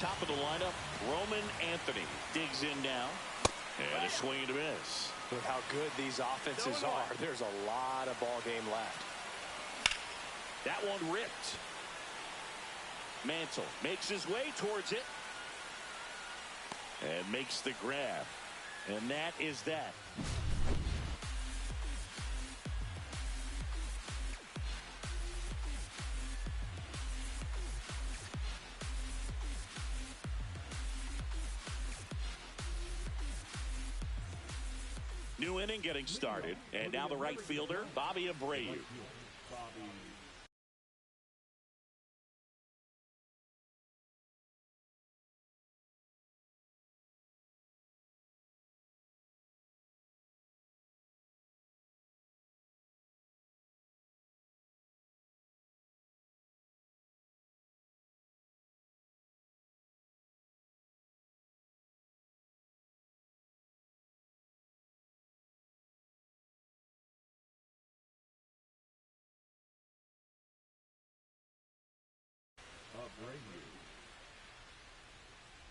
Top of the lineup, Roman Anthony digs in now. And a swing and a miss. With how good these offenses are, there's a lot of ball game left. That one ripped. Mantle makes his way towards it. And makes the grab. And that is that. New inning getting started. And now the right fielder, Bobby Abreu.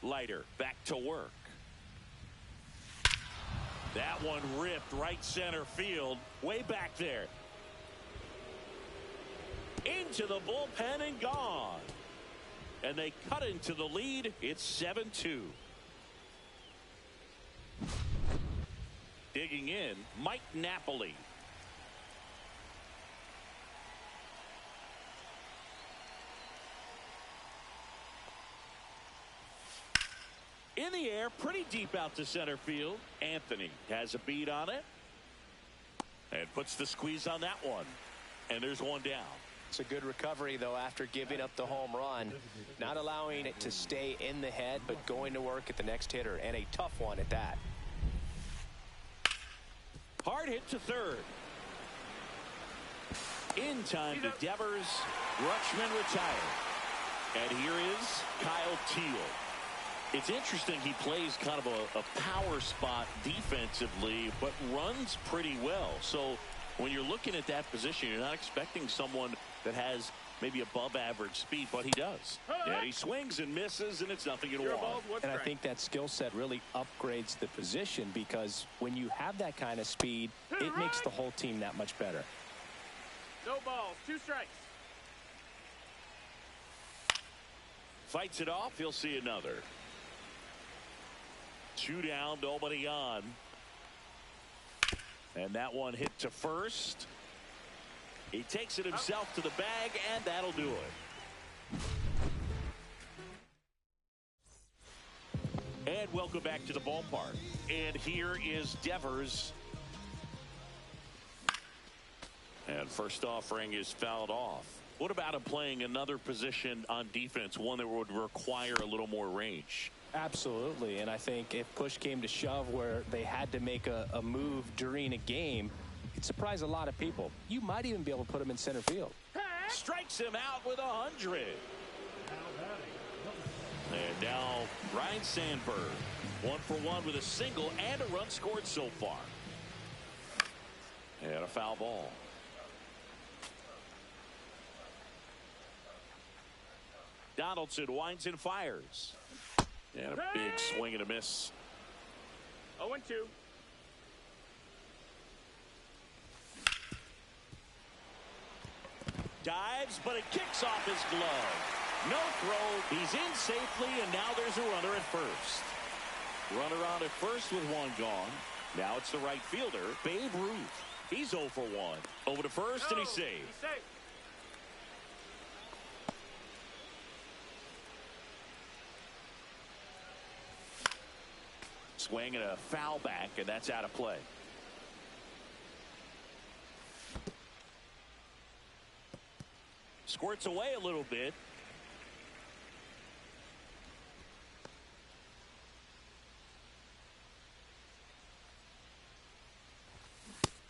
Leiter back to work. That one ripped right center field, way back there. Into the bullpen and gone. And they cut into the lead. It's 7-2. Digging in, Mike Napoli. In the air, pretty deep out to center field. Anthony has a beat on it. And puts the squeeze on that one. And there's one down. It's a good recovery, though, after giving up the home run. Not allowing it to stay in the head, but going to work at the next hitter. And a tough one at that. Hard hit to third. In time to Devers. Rutschman retired. And here is Kyle Teel. It's interesting he plays kind of a power spot defensively, but runs pretty well. So when you're looking at that position, you're not expecting someone that has maybe above average speed, but he does. Yeah, he swings and misses, and it's nothing at all. And I think that skill set really upgrades the position, because when you have that kind of speed, it makes the whole team that much better. No balls, 2 strikes. Fights it off, he'll see another. 2 down, nobody on. And that one hit to first. He takes it himself to the bag, and that'll do it. And welcome back to the ballpark. And here is Devers. And first offering is fouled off. What about him playing another position on defense, one that would require a little more range? Absolutely, and I think if push came to shove where they had to make a move during a game, it'd surprise a lot of people. You might even be able to put him in center field. Strikes him out with 100. And now Ryan Sandberg, 1 for 1 with a single and a run scored so far. And a foul ball. Donaldson winds and fires. And a big swing and a miss. 0-2. Dives, but it kicks off his glove. No throw. He's in safely, and now there's a runner at first. Runner on at first with 1 gone. Now it's the right fielder, Babe Ruth. He's 0 for 1. Over to first, and he's safe. He's safe. Swing and a foul back, and that's out of play. Squirts away a little bit.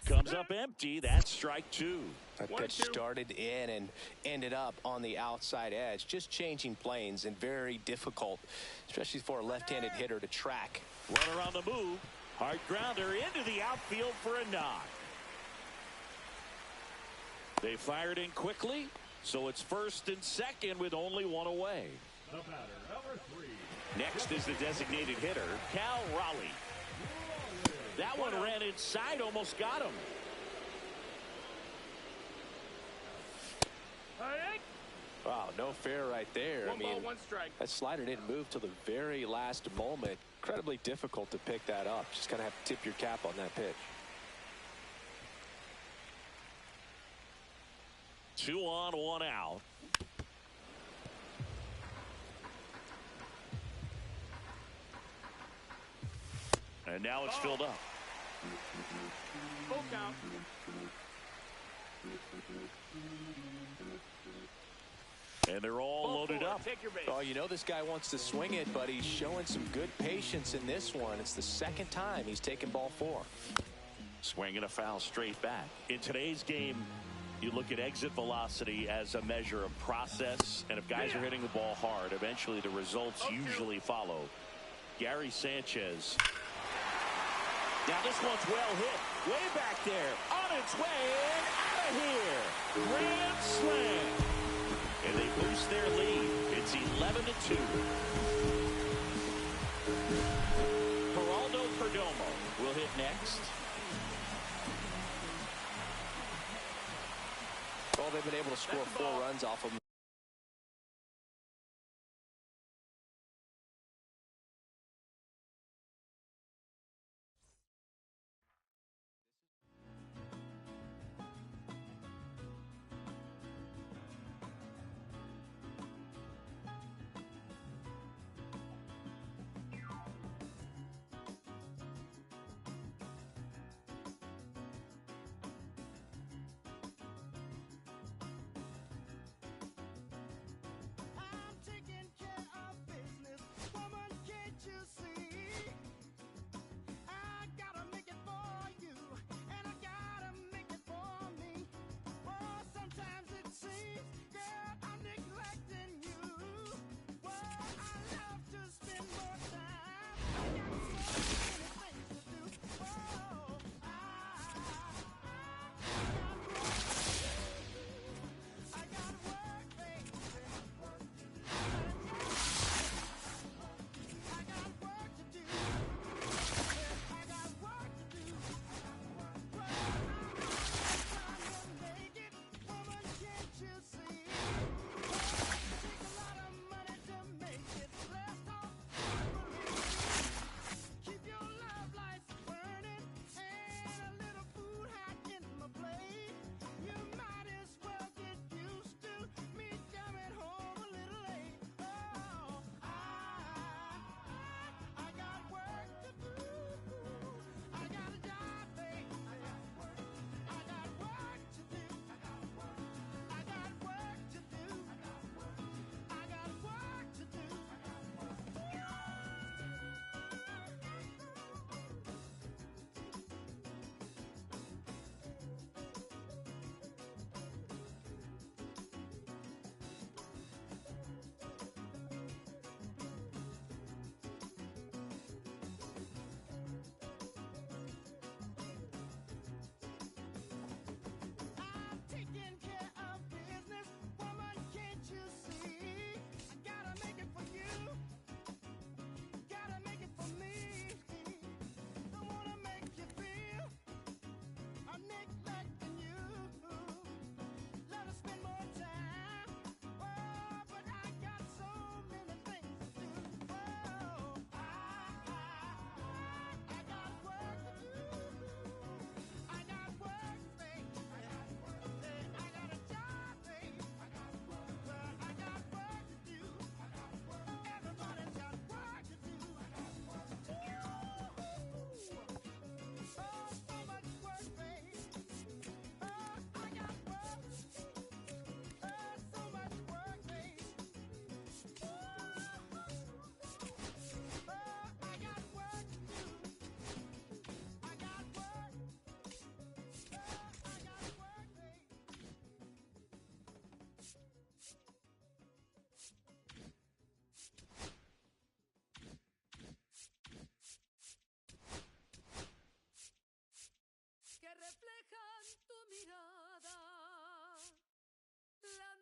Comes up empty. That's strike 2. That pitch started in and ended up on the outside edge. Just changing planes, and very difficult, especially for a left-handed hitter, to track. Runner on the move. Hard grounder into the outfield for a knock. They fired in quickly, so it's first and second with only 1 away. The batter, number 3. Next is the designated hitter, Cal Raleigh. That one ran inside, almost got him. Wow, no fair right there. One ball, one strike. That slider didn't move till the very last moment. Incredibly difficult to pick that up. Just kind of have to tip your cap on that pitch. 2 on, 1 out. And now it's filled up. Full count. And they're all loaded up. Take your base. Oh, you know this guy wants to swing it, but he's showing some good patience in this one. It's the second time he's taken ball 4. Swinging a foul straight back. In today's game, you look at exit velocity as a measure of process, and if guys are hitting the ball hard, eventually the results usually follow. Gary Sanchez. Now this one's well hit. Way back there. On its way and out of here. Grand slam. And they boost their lead. It's 11-2. Geraldo Perdomo will hit next. Well, they've been able to score 4 runs off of him.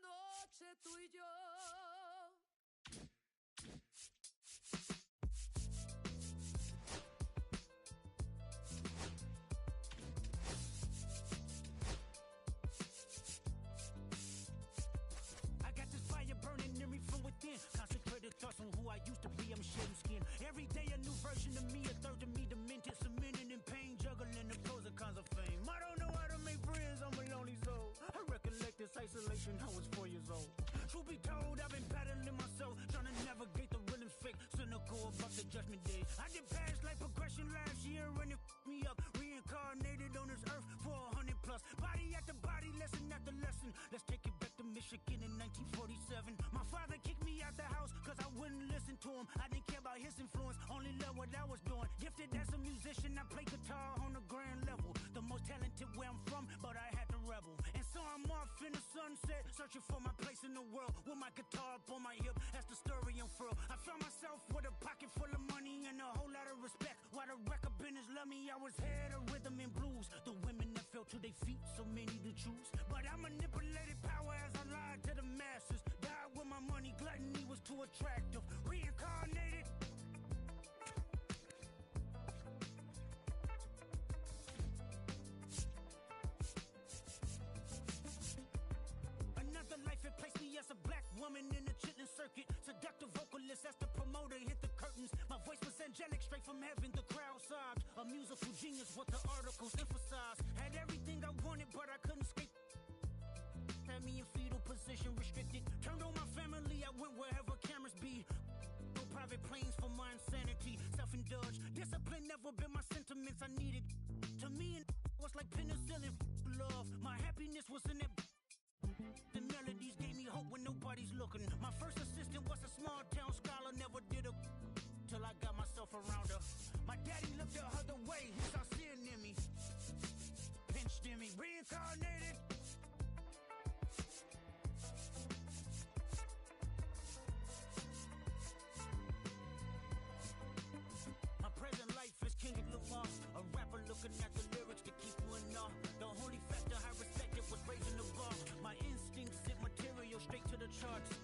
noche tú y yo Every day a new version of me, a third of me demented, cemented in pain, juggling the pros and cons of fame. I don't know how to make friends, I'm a lonely soul. I recollect this isolation, I was 4 years old. Truth be told, I've been battling myself, trying to navigate the rhythms fake, cynical about the judgment day. I did past life progression last year and it me up, reincarnated on this earth for 100 plus. Body after body, lesson after lesson. Let's take it back to Michigan in 1947. My father kicked me out the house cause I wouldn't listen to him. I didn't care about his influence, only loved what I was doing. Gifted as a musician, I play guitar on a grand level. The most talented where I'm from, but I had to rebel. And so I'm off in the sunset, searching for my place in the world. With my guitar up on my hip, that's the story I'm for. I found myself with a pocket full of money and a whole lot of respect. While the record business love me, I was head of rhythm and blues. The women that fell to their feet, so many to choose. But I manipulated power as I lied to the masses. Died with my money, gluttony was too attractive. Reincarnated. Another life, it placed me as a black woman in the chitlin circuit. Seductive vocalist, as the promoter hit the curtains. My voice was angelic, straight from heaven, the crowd sobbed. A musical genius, what the articles emphasized. Had everything I wanted, but I couldn't escape. Had me in fetal position, restricted. Turned on my family, I went wherever cameras be. No private planes for my insanity. Self-indulged, discipline never been my sentiments I needed. To me, it was like penicillin. Love, my happiness was in it. The melodies gave me hope when nobody's looking. My first assistant was a small town scholar, never did a till I got myself around her. My daddy looked the other way, he saw sin in me. Pinched in me, reincarnated. My present life is Kendrick Lamar, a rapper looking at the lyrics to keep you in awe. The only factor I respected was raising the bar. My instincts sent material straight to the charts.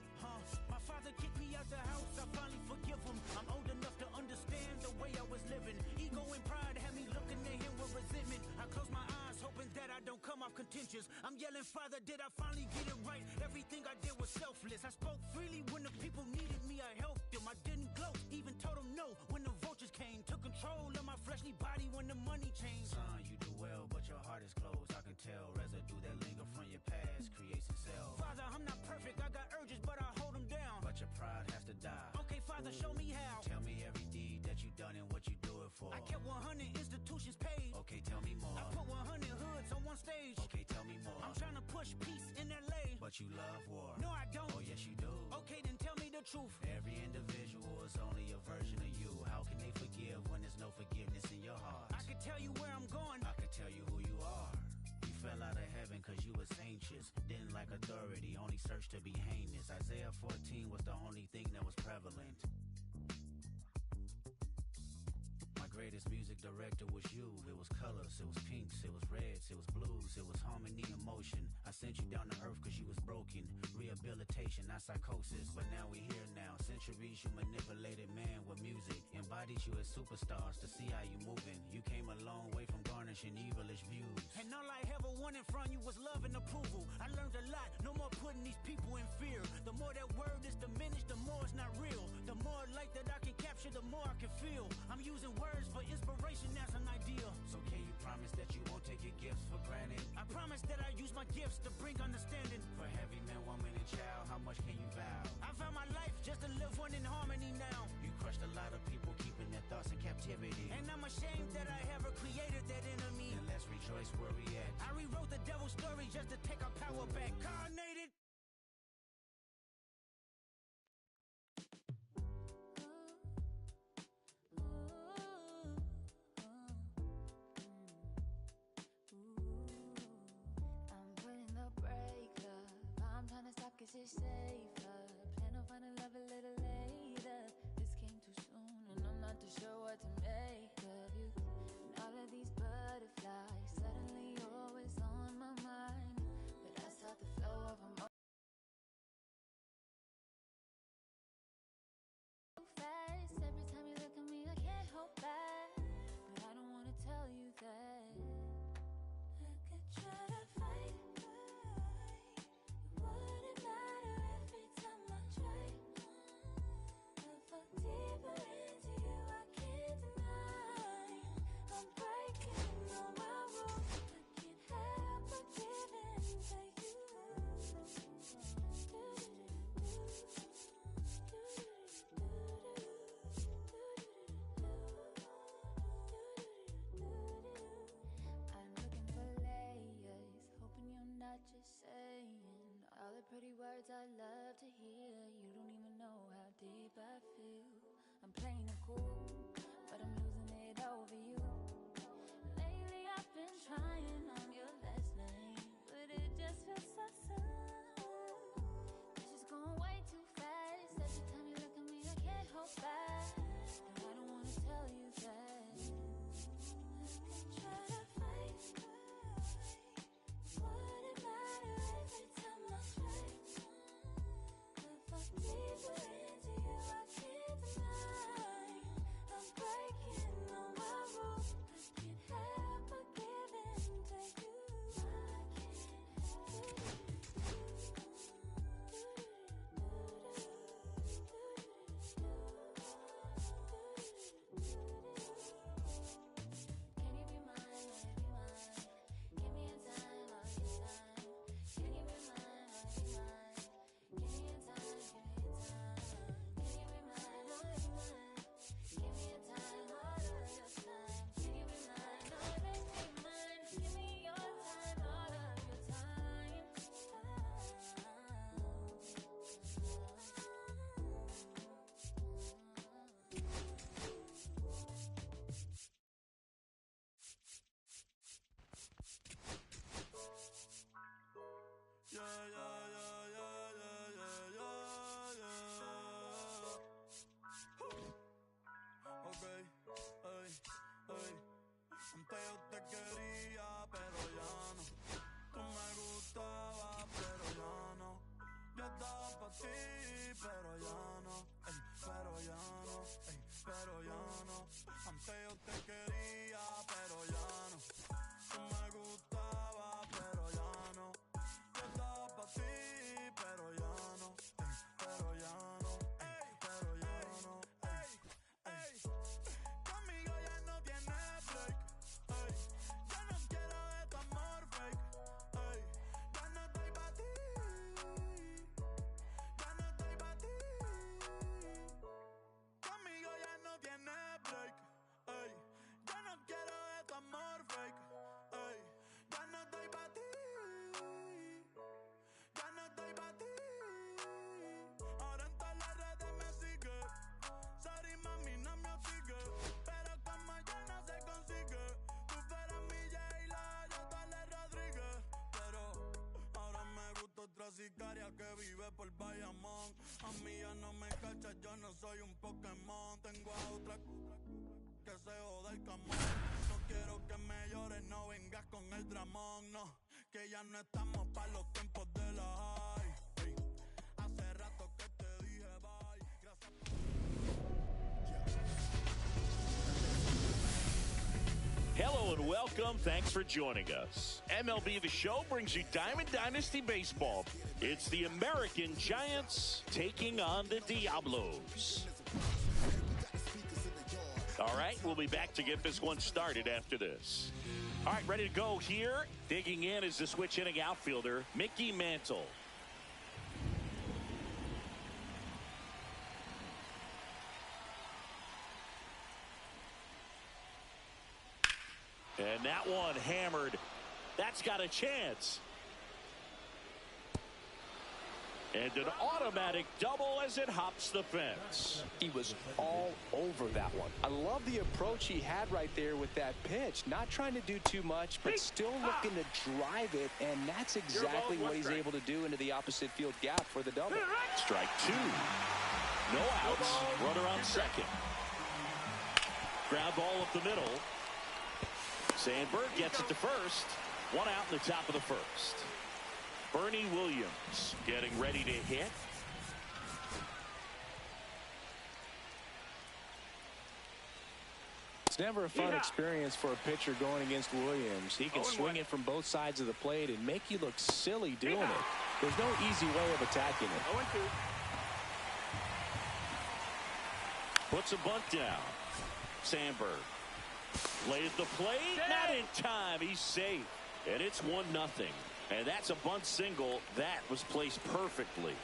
My father kicked me out the house, I finally forgive him. I'm old enough to understand the way I was living. Ego and pride had me looking at him with resentment. I close my eyes, hoping that I don't come off contentious. I'm yelling, Father, did I finally get it right? Everything I did was selfless. I spoke freely when the people needed me, I helped them. I didn't gloat, even told them no when the vultures came. Took control of my fleshly body when the money changed. Son, you do well, but your heart is closed. I can tell residue that linger from your past creates itself. Father, I'm not perfect, I got urges, but I hold them down. But your pride has to die. Okay, Father, show me how. Tell me every deed that you done and what you do it for. I kept 100 institutions paid. Okay, tell me more. I put 100 hoods on one stage. Okay, tell me more. I'm trying to push peace in LA. But you love war. No, I don't. Oh, yes, you do. Okay, then tell me the truth. Every individual is only a version of you. How can they forgive when there's no forgiveness in your heart? I can tell you where I'm going. I can tell you who you are. You fell out of heaven cause you was anxious. Didn't like authority, only searched to be heinous. Isaiah 14 was the only thing that was prevalent. My greatest music director was you. It was colors, it was pinks, it was reds, it was blues, it was harmony and motion. I sent you down to earth cause you was broken. Rehabilitation, not psychosis. But now we here now. Centuries you manipulated man with music. Embodied you as superstars to see how you moving. You came a long way from garnishing evilish views. And all I ever wanted from you was love and approval. I learned a lot, no more putting these people in fear. The more that word is diminished, the more it's not real. The more light that I can capture, the more I can feel. I'm using words for inspiration as an ideal. So can you promise that you won't take your gifts for granted? I promise that I use my gifts to bring understanding. For heavy man, woman, and child, how much can you vow? I found my life just to live one in harmony now. You crushed a lot of people keeping their thoughts in captivity. And I'm ashamed that I ever created that enemy. Then let's rejoice where we at. I rewrote the devil's story just to take our power back. Carnated. Cause it's safer. Plan on finding love a little later. This came too soon and I'm not too sure what to make of you. And all of these butterflies suddenly always on my mind. But I saw the flow of emotion so fast. Every time you look at me I can't hold back. But I don't wanna tell you that. I could try to fight. Wouldn't matter every Dirty words I love to hear. You don't even know how deep I feel. I'm playing it cool, but I'm losing it over you. Lately I've been trying on your last name, but it just feels so soon. This is going way too fast. Every time you look at me, I can't hold back. And I don't wanna tell you that. Try to fight. Wouldn't matter every time I try. If I deeper into you, I can't deny. I'm breaking all my rules. I can't help but give in to you. Can you be mine? Be mine. Give me a time, I'll give time. Can you be mine? Be mine. Give me a time, give me a time. Can you be mine? Be mine. Give me a time, all of your time. Can you be mine? Always be mine. Give me your time, all of your time. Antes yo te quería, pero ya no. Tú me gustabas, pero ya no. Yo estaba pa' ti, pero ya no. Pero ya no, pero ya no. Antes yo te quería, pero ya no. Tú me gustabas, pero ya no. Yo estaba pa' ti, pero ya no. Pero ya no, pero ya no. Conmigo ya no tienes break. Ya no quiero de tu amor fake. Ya no estoy pa' ti. Ya no estoy pa' ti. Conmigo ya no tienes break. Ya no quiero de tu amor fake. Ya no estoy pa' ti. Ya no estoy pa' ti. Ahora en todas las redes me sigue. Sorry mami, no me sigue. Pero como yo no se consigue. Tú fueras mi J-Lo, yo Tale Rodríguez. Pero ahora me gusta otra sicaria que vive por Bayamón. A mí ya no me cachas, yo no soy un Pokémon. Tengo a otra que se joda el camón. No quiero que me llores, no vengas con el dramón. No, que ya no estamos pa' los tiempos de la high. Hace rato que te dije bye. Gracias. Hello and welcome. Thanks for joining us. MLB The Show brings you Diamond Dynasty Baseball. It's the American Giants taking on the Diablos. All right, we'll be back to get this one started after this. All right, ready to go here. Digging in is the switch hitting outfielder, Mickey Mantle. And that one hammered. That's got a chance. And an automatic double as it hops the fence. He was all over that one. I love the approach he had right there with that pitch. Not trying to do too much, but still looking to drive it, and that's exactly what he's able to do into the opposite field gap for the double. Strike two. No outs. Runner on second. Ground ball up the middle. Sandberg gets it to first. One out in the top of the first. Bernie Williams getting ready to hit. It's never a fun experience for a pitcher going against Williams. He can swing it from both sides of the plate and make you look silly doing it. There's no easy way of attacking it. Puts a bunt down. Sandberg plays the plate. Not in time. He's safe. And it's 1-0. And that's a bunt single. That was placed perfectly.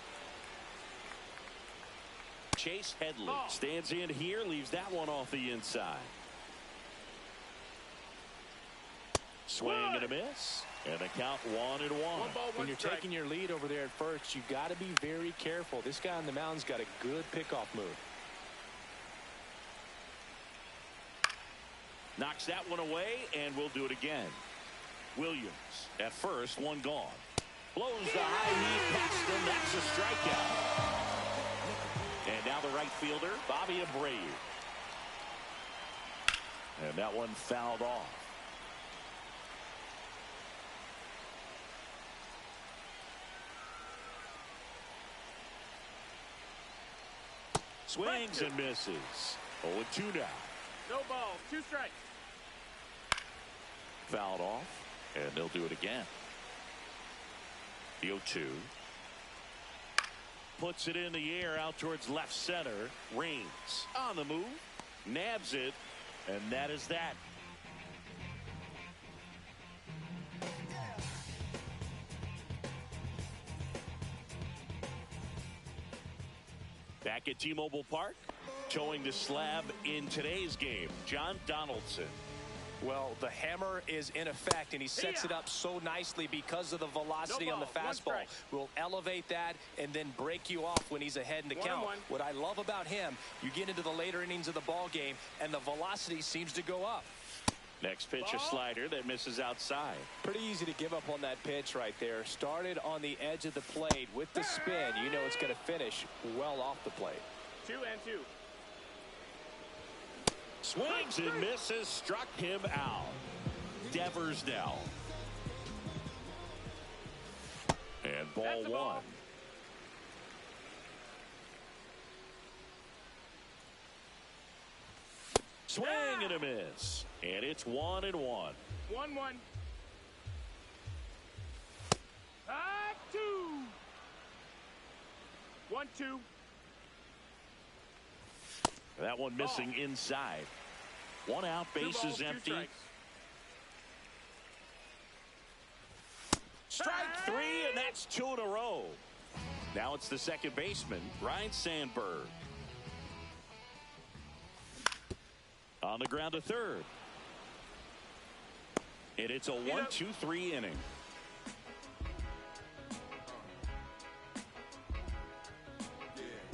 Chase Headley stands in here, leaves that one off the inside. Swing and a miss. And the count 1-1. When you're taking your lead over there at first, you've got to be very careful. This guy on the mound's got a good pickoff move. Knocks that one away, and we'll do it again. Williams at first, one gone. Blows the high heat past him. That's a strikeout. And now the right fielder, Bobby Abreu. And that one fouled off. Swings and misses. 0-2 now. No balls, 2 strikes. Fouled off, and they'll do it again. The 0-2. Puts it in the air out towards left center. Reigns on the move. Nabs it, and that is that. Back at T-Mobile Park, towing the slab in today's game, John Donaldson. Well, the hammer is in effect, and he sets it up so nicely because of the velocity on the fastball. Will elevate that and then break you off when he's ahead in the count. What I love about him, you get into the later innings of the ball game, and the velocity seems to go up. Next pitch, a slider that misses outside. Pretty easy to give up on that pitch right there. Started on the edge of the plate with the spin. You know it's going to finish well off the plate. 2-2. Swings and misses, struck him out. Devers now. And ball 1. Swing and a miss. And it's 1-1. 1-1. 2. 1-2. That one missing inside. 1 out, bases empty. Strike 3, and that's 2 in a row. Now it's the second baseman, Ryne Sandberg. On the ground to third. And it's a 1-2-3 inning.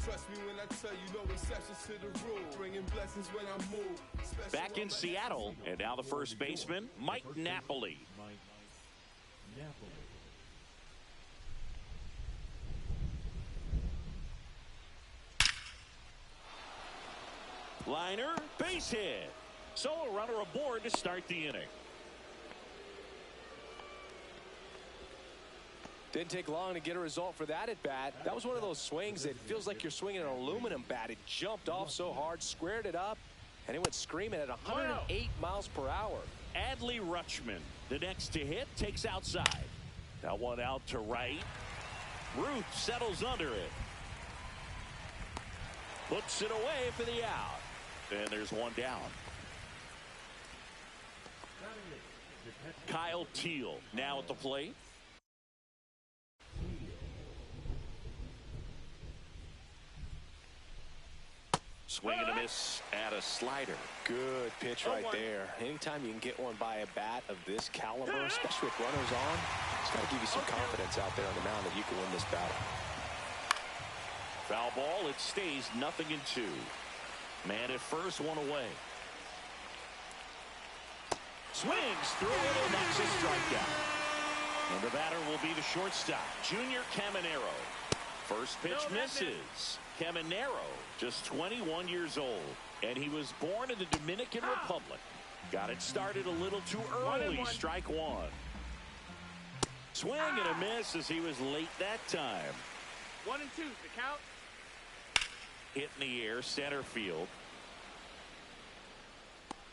Trust me when I tell you, no exceptions to the rule. Bringing blessings when I move. Back in Seattle, and now the first baseman, Mike Napoli. Liner, base hit. So a runner aboard to start the inning. Didn't take long to get a result for that at bat. That was one of those swings that feels like you're swinging an aluminum bat. It jumped off so hard, squared it up, and it went screaming at 108 miles per hour. Adley Rutschman, the next to hit, takes outside. That one out to right. Ruth settles under it. Puts it away for the out. And there's one down. Kyle Teal now at the plate. Swing and a miss at a slider. Good pitch right there. Anytime you can get one by a bat of this caliber, especially with runners on, it's got to give you some confidence out there on the mound that you can win this battle. Foul ball. It stays 0-2. Man at first, one away. Swings through it, and that's a strikeout. And the batter will be the shortstop, Junior Caminero. First pitch misses. Caminero, just 21 years old, and he was born in the Dominican Republic. Got it started a little too early. Strike 1. Swing and a miss as he was late that time. 1-2, the count. Hit in the air, center field.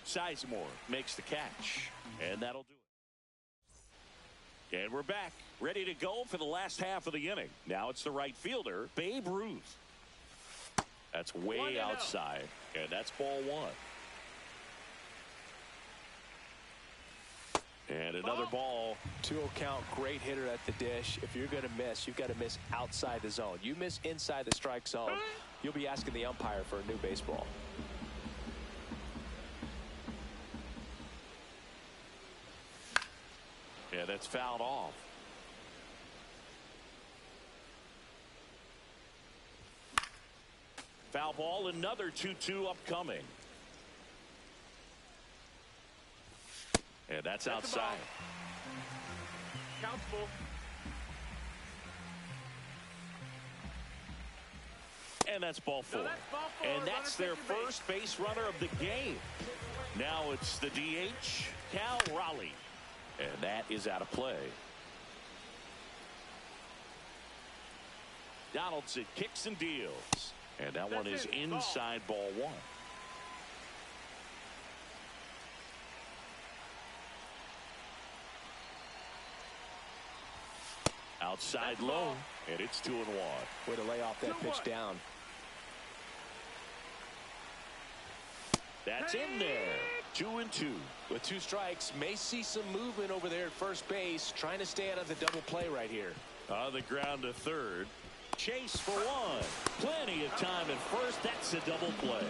Sizemore makes the catch, and that'll do it. And we're back, ready to go for the last half of the inning. Now it's the right fielder, Babe Ruth. That's way outside, and that's ball 1. And another ball. 2-0 count, great hitter at the dish. If you're going to miss, you've got to miss outside the zone. You miss inside the strike zone, you'll be asking the umpire for a new baseball. Yeah, that's fouled off. Foul ball, another 2-2 upcoming. And that's outside. Count's full. And that's ball four. No, that's ball four. And that's their first base runner of the game. Now it's the DH, Cal Raleigh. And that is out of play. Donaldson kicks and deals. And that one is inside ball one. Outside low, and it's 2-1. Way to lay off that pitch down. That's in there. 2-2. With 2 strikes, may see some movement over there at first base, trying to stay out of the double play right here. On the ground to third. Chase for one. Plenty of time at first. That's a double play.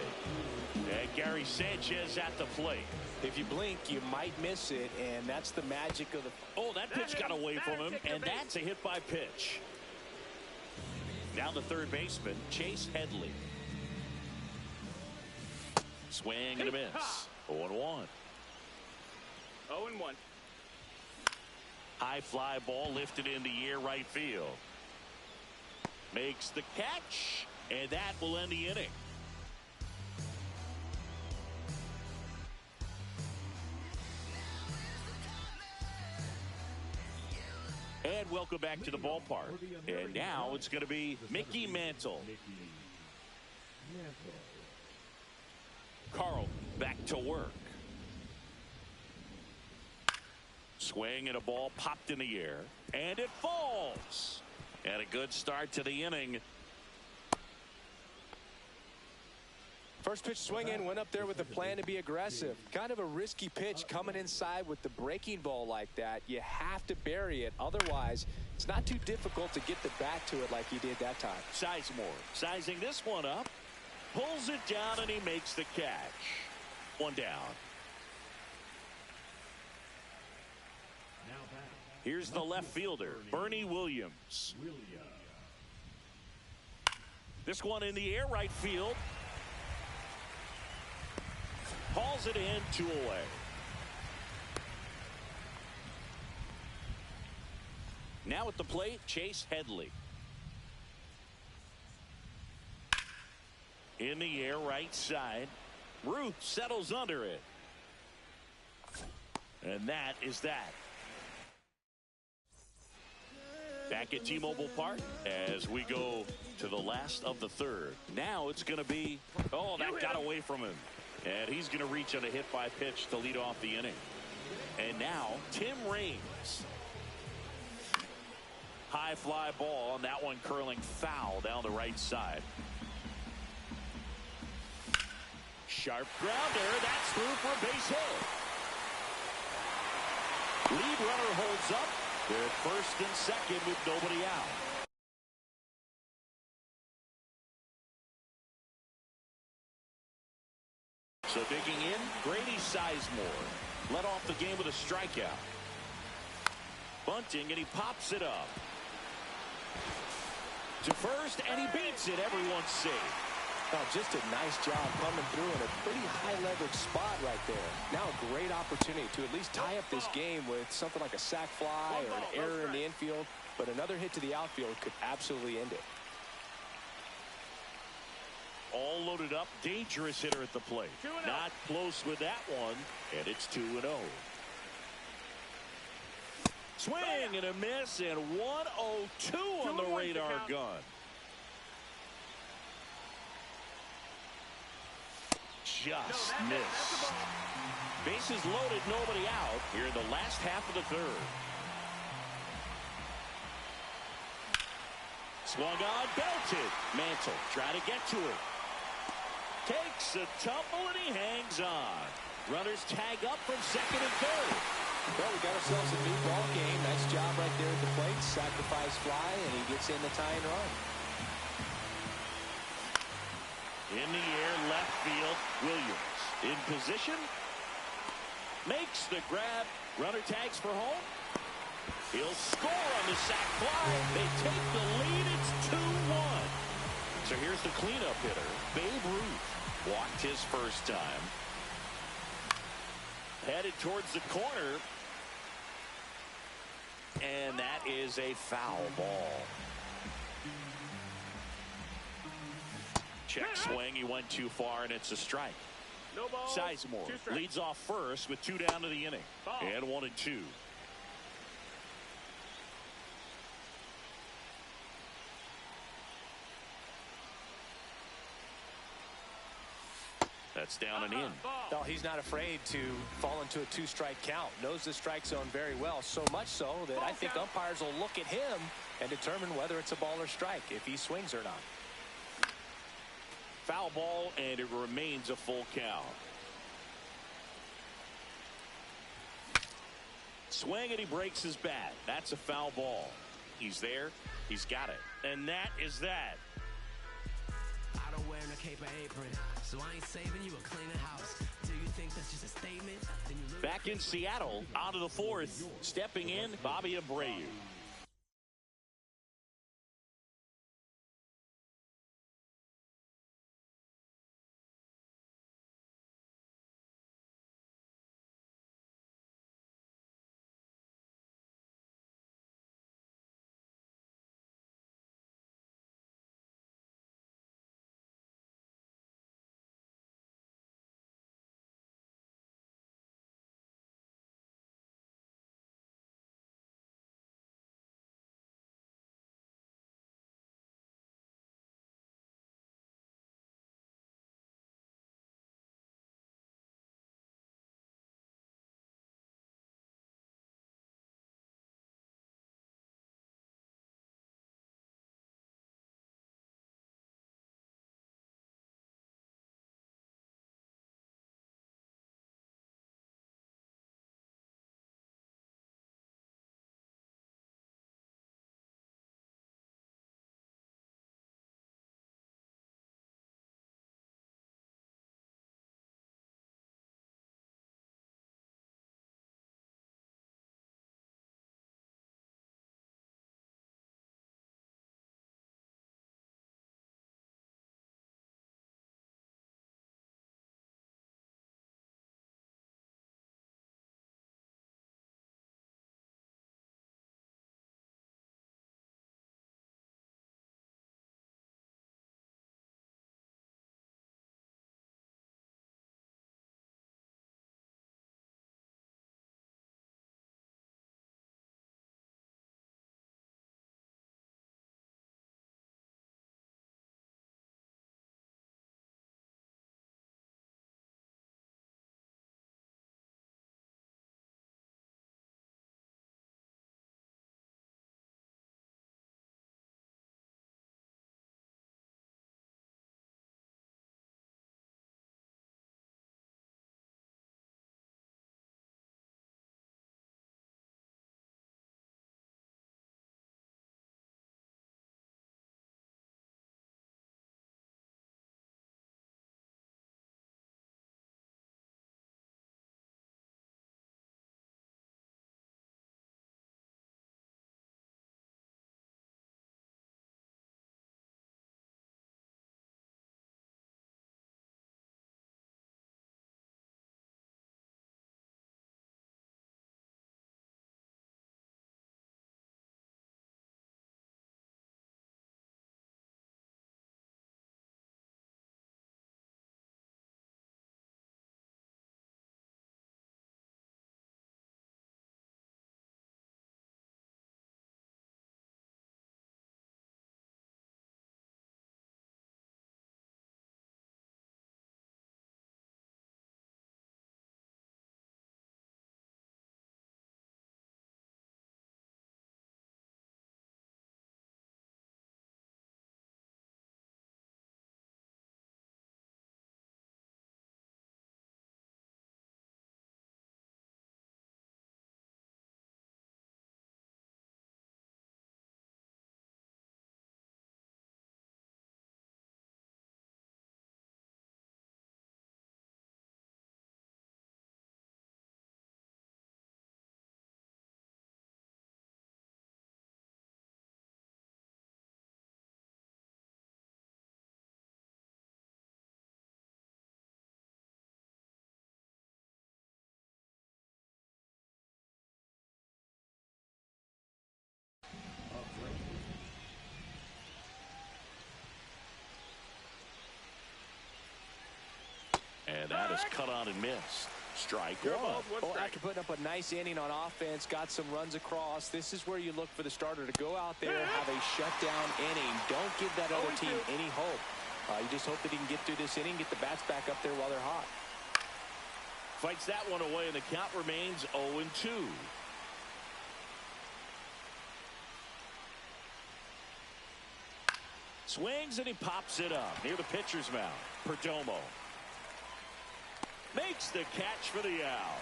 And Gary Sanchez at the plate. If you blink, you might miss it, and that's the magic of the... Oh, that pitch got away from him, and that's a hit by pitch. Now the third baseman, Chase Headley. Swing and a miss. 0-1. 0-1. High fly ball lifted in the air right field. Makes the catch, and that will end the inning. And welcome back to the ballpark. And now it's going to be Mickey Mantle. Carl back to work. Swing and a ball popped in the air. And it falls. And a good start to the inning. First pitch swing in, went up there with a plan to be aggressive. Kind of a risky pitch coming inside with the breaking ball like that. You have to bury it. Otherwise, it's not too difficult to get the bat to it like he did that time. Sizemore sizing this one up. Pulls it down and he makes the catch. One down. Here's the left fielder, Bernie Williams. This one in the air right field. Hauls it in, 2 away. Now at the plate, Chase Headley. In the air right side. Ruth settles under it. And that is that. Back at T-Mobile Park as we go to the last of the third. Now it's going to be, oh, that got away from him. And he's going to reach on a hit by pitch to lead off the inning. And now Tim Raines. High fly ball, and that one curling foul down the right side. Sharp grounder. That's through for a base hit. Lead runner holds up. They're at first and second with nobody out. So digging in, Grady Sizemore led off the game with a strikeout. Bunting, and he pops it up to first, and he beats it. Everyone's safe. Oh, just a nice job coming through in a pretty high leverage spot right there. Now a great opportunity to at least tie up this game with something like a sac fly or an error in the infield. But another hit to the outfield could absolutely end it. All loaded up, dangerous hitter at the plate. Not close with that one, and it's 2-0. Swing and a miss, and 102 on the radar gun. Just missed. Bases loaded, nobody out here in the last half of the third. Swung on, belted. Mantle trying to get to it. Takes a tumble and he hangs on. Runners tag up from second and third. Well, we got ourselves a new ball game. Nice job right there at the plate. Sacrifice fly, and he gets in the tying run. In the air, left field, Williams. In position. Makes the grab. Runner tags for home. He'll score on the sac fly. They take the lead. It's 2-1. So here's the cleanup hitter, Babe Ruth. Walked his first time. Headed towards the corner. And that is a foul ball. Check swing. He went too far, and it's a strike. No ball. Sizemore leads off first with 2 down to the inning. Ball. And 1-2. That's down and in. No, he's not afraid to fall into a 2-strike count. Knows the strike zone very well, so much so that I think umpires will look at him and determine whether it's a ball or strike, if he swings or not. Foul ball, and it remains a full count. Swing, and he breaks his bat. That's a foul ball. He's there. He's got it. And that is that. I don't wear no cape or apron, so I ain't saving you a cleaner house. Do you think that's just a statement? Then you Back in Seattle, out of the fourth, stepping in, Bobby Abreu. is cut on and missed. Strike Your one. ball, one Well, strike. after putting up a nice inning on offense, got some runs across, this is where you look for the starter to go out there, have a shutdown inning. Don't give that other team any hope. You just hope that he can get through this inning, get the bats back up there while they're hot. Fights that one away, and the count remains 0-2. Swings, and he pops it up near the pitcher's mound. Perdomo makes the catch for the out.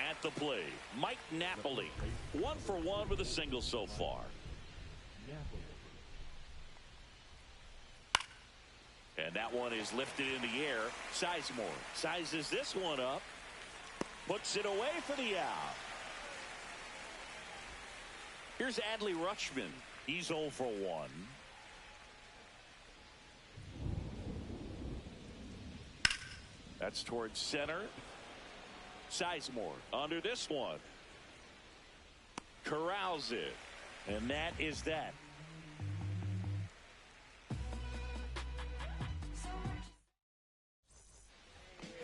At the plate, Mike Napoli. 1 for 1 with a single so far. And that one is lifted in the air. Sizemore sizes this one up. Puts it away for the out. Here's Adley Rutschman. He's 0 for 1. That's towards center. Sizemore under this one. Corrals it. And that is that.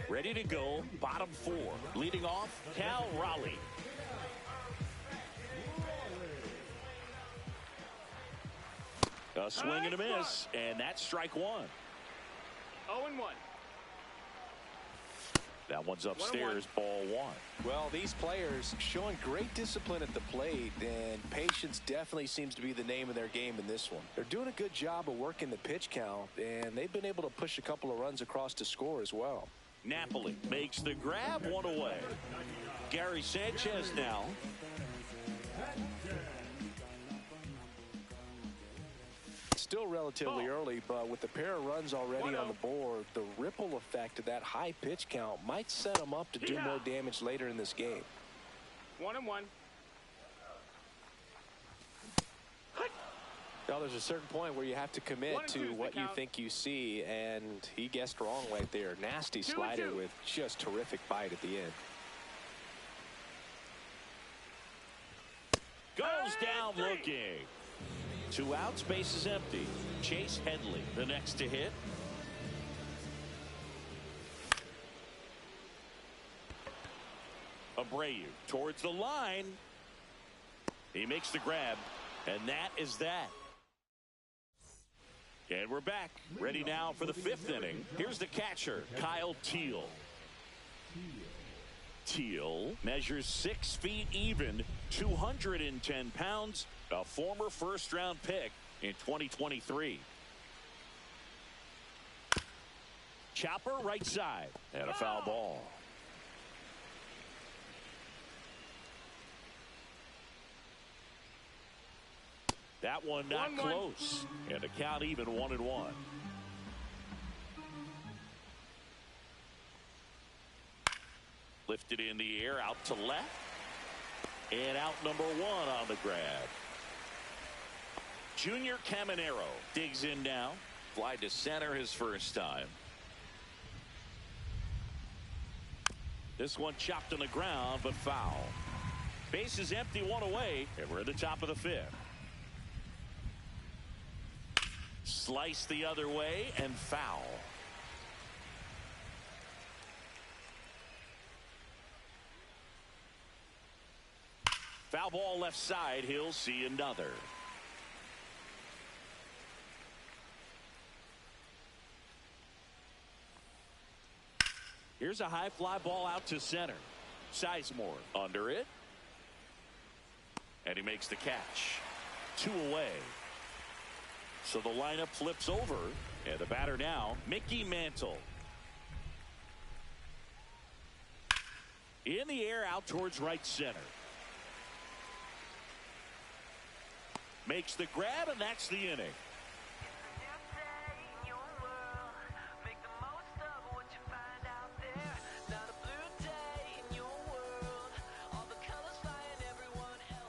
Ready to go, bottom 4. Leading off, Cal Raleigh. A swing and a miss, and that's strike one. 0-1. That one's upstairs, ball 1. Well, these players showing great discipline at the plate, and patience definitely seems to be the name of their game in this one. They're doing a good job of working the pitch count, and they've been able to push a couple of runs across to score as well. Napoli makes the grab, 1 away. Gary Sanchez now. Still relatively early, but with the pair of runs already on the board, the ripple effect of that high pitch count might set them up to do more damage later in this game. 1-1. Now, there's a certain point where you have to commit to what you think you see, and he guessed wrong right there. Nasty slider with just terrific bite at the end. Goes down looking. 2 outs, base is empty. Chase Headley, the next to hit. Abreu towards the line. He makes the grab, and that is that. And we're back, ready now for the 5th inning. Here's the catcher, Kyle Teal. Teal measures 6 feet even, 210 pounds, a former first-round pick in 2023. Chopper right side, and a foul ball. That one not close, and the count even 1-1. Lifted in the air, out to left, and out number 1 on the grab. Junior Caminero digs in now. Fly to center his first time. This one chopped on the ground, but foul. Base is empty, 1 away, and we're at the top of the 5th. Slice the other way, and foul. Foul ball left side. He'll see another. Here's a high fly ball out to center. Sizemore under it. And he makes the catch. 2 away. So the lineup flips over. And the batter now, Mickey Mantle. In the air, out towards right center. Makes the grab, and that's the inning.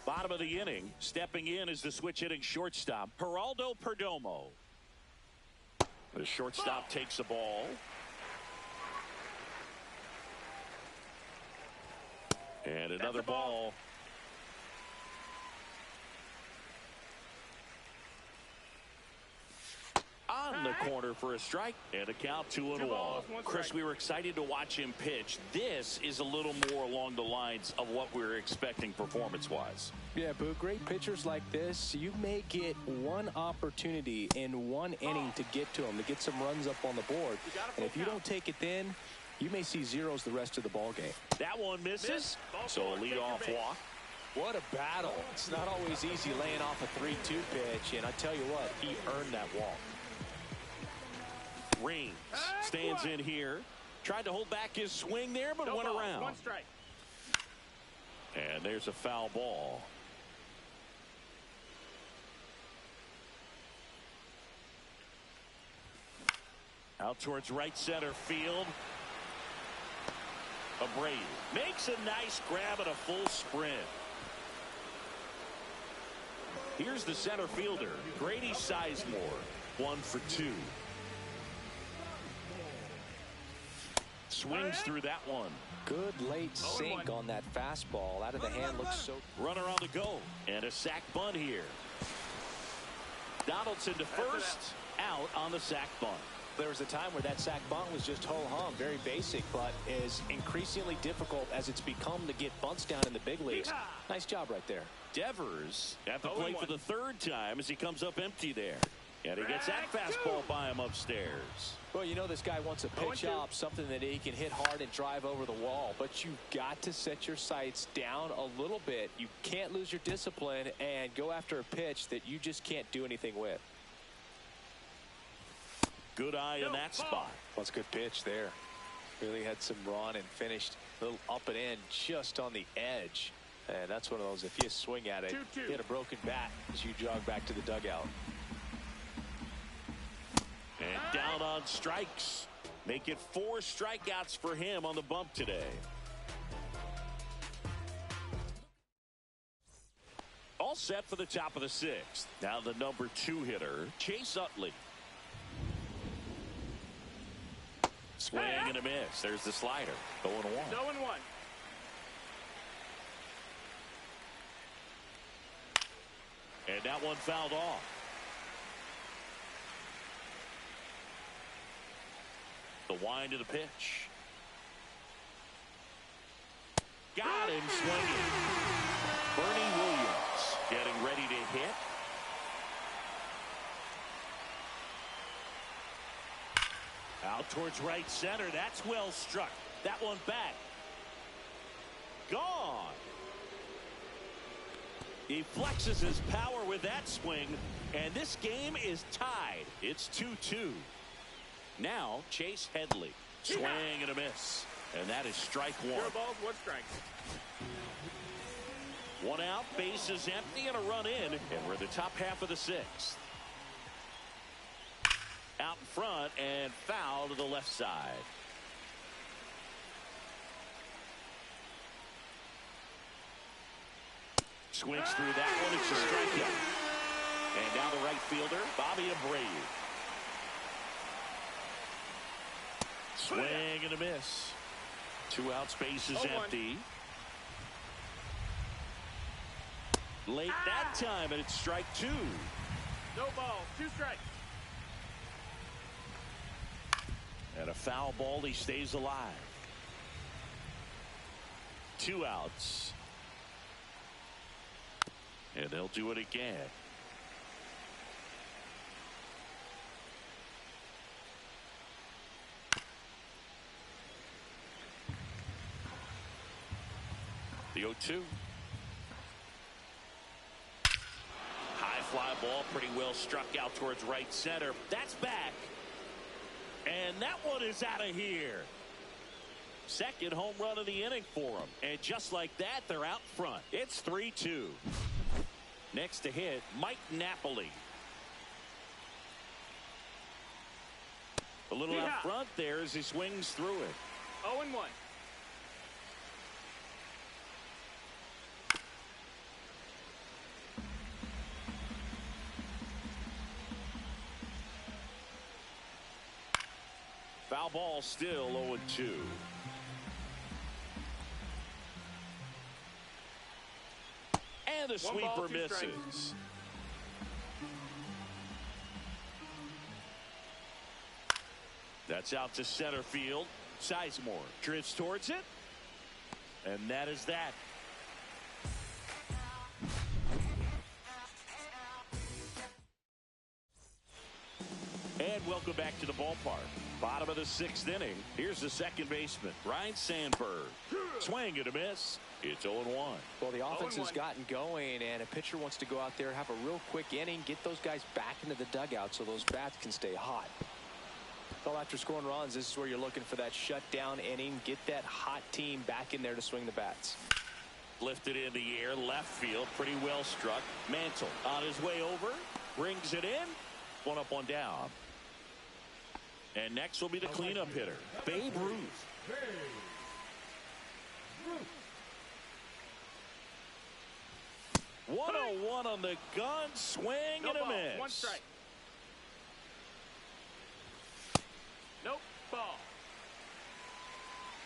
Bottom of the inning, stepping in is the switch hitting shortstop, Geraldo Perdomo. The shortstop takes the ball. And another ball. On the corner for a strike and a count 2-1. 2 balls, 1 Chris, strike. we were excited to watch him pitch. This is a little more along the lines of what we were expecting performance-wise. Yeah, Boo, great pitchers like this, you may get one opportunity in one inning to get to them, to get some runs up on the board. And if you don't take it then, you may see zeros the rest of the ball game. That one misses. So a leadoff walk. What a battle. It's not always easy laying off a 3-2 pitch, and I tell you what, he earned that walk. Reigns stands in here. Tried to hold back his swing there, but went around. 1 strike. And there's a foul ball. Out towards right center field. Abreu makes a nice grab at a full sprint. Here's the center fielder, Grady Sizemore, 1 for 2. Swings through that one. Good late sink on that fastball. Out of the hand, looks so. Runner on the go, and a sac bunt here. Donaldson to first, out on the sac bunt. There was a time where that sac bunt was just ho-hum, very basic, but is increasingly difficult as it's become to get bunts down in the big leagues. Nice job right there. Devers at the plate for the 3rd time as he comes up empty there. And he gets that fastball by him upstairs. Well, you know this guy wants a pitch up, something that he can hit hard and drive over the wall. But you've got to set your sights down a little bit. You can't lose your discipline and go after a pitch that you just can't do anything with. Good eye in that spot. Well, it's a good pitch there. Really had some run and finished a little up and in just on the edge. And that's one of those, if you swing at it, you hit a broken bat as you jog back to the dugout. And down on strikes. Make it 4 strikeouts for him on the bump today. All set for the top of the 6th. Now the number 2 hitter, Chase Utley. Swing and a miss. There's the slider. 0-1. 0-1. And that one fouled off. The wind of the pitch. Got him swinging. Bernie Williams getting ready to hit. Out towards right center. That's well struck. That one back. Gone. He flexes his power with that swing, and this game is tied. It's 2-2. Now Chase Headley. Swing and a miss. And that is strike 1. 0 balls, 1 strike. 1 out, base is empty, and a run in, and we're in the top half of the 6th. Out in front and foul to the left side. Swings through that one. It's a strikeout. And now the right fielder, Bobby Abreu. Swing and a miss. 2 out, space is empty. Late that time, and it's strike 2. No balls, 2 strikes. And a foul ball, he stays alive. 2 outs. And they'll do it again. The 0-2. High fly ball, pretty well struck out towards right center. That's back. And that one is out of here. Second home run of the inning for them. And just like that, they're out front. It's 3-2. Next to hit, Mike Napoli. A little out front there as he swings through it. 0-1. Foul ball, still 0-2. And the sweeper misses. That's out to center field. Sizemore drifts towards it. And that is that. And welcome back to the ballpark. Bottom of the 6th inning. Here's the second baseman, Ryne Sandberg. Swing and a miss. It's 0-1. Well, the offense has gotten going, and a pitcher wants to go out there, have a real quick inning, get those guys back into the dugout so those bats can stay hot. Well, after scoring runs, this is where you're looking for that shutdown inning. Get that hot team back in there to swing the bats. Lifted in the air, left field, pretty well struck. Mantle on his way over, brings it in. One up, one down. And next will be the cleanup hitter, Babe Ruth. 101 on the gun, swing and a miss. One strike. Nope, ball.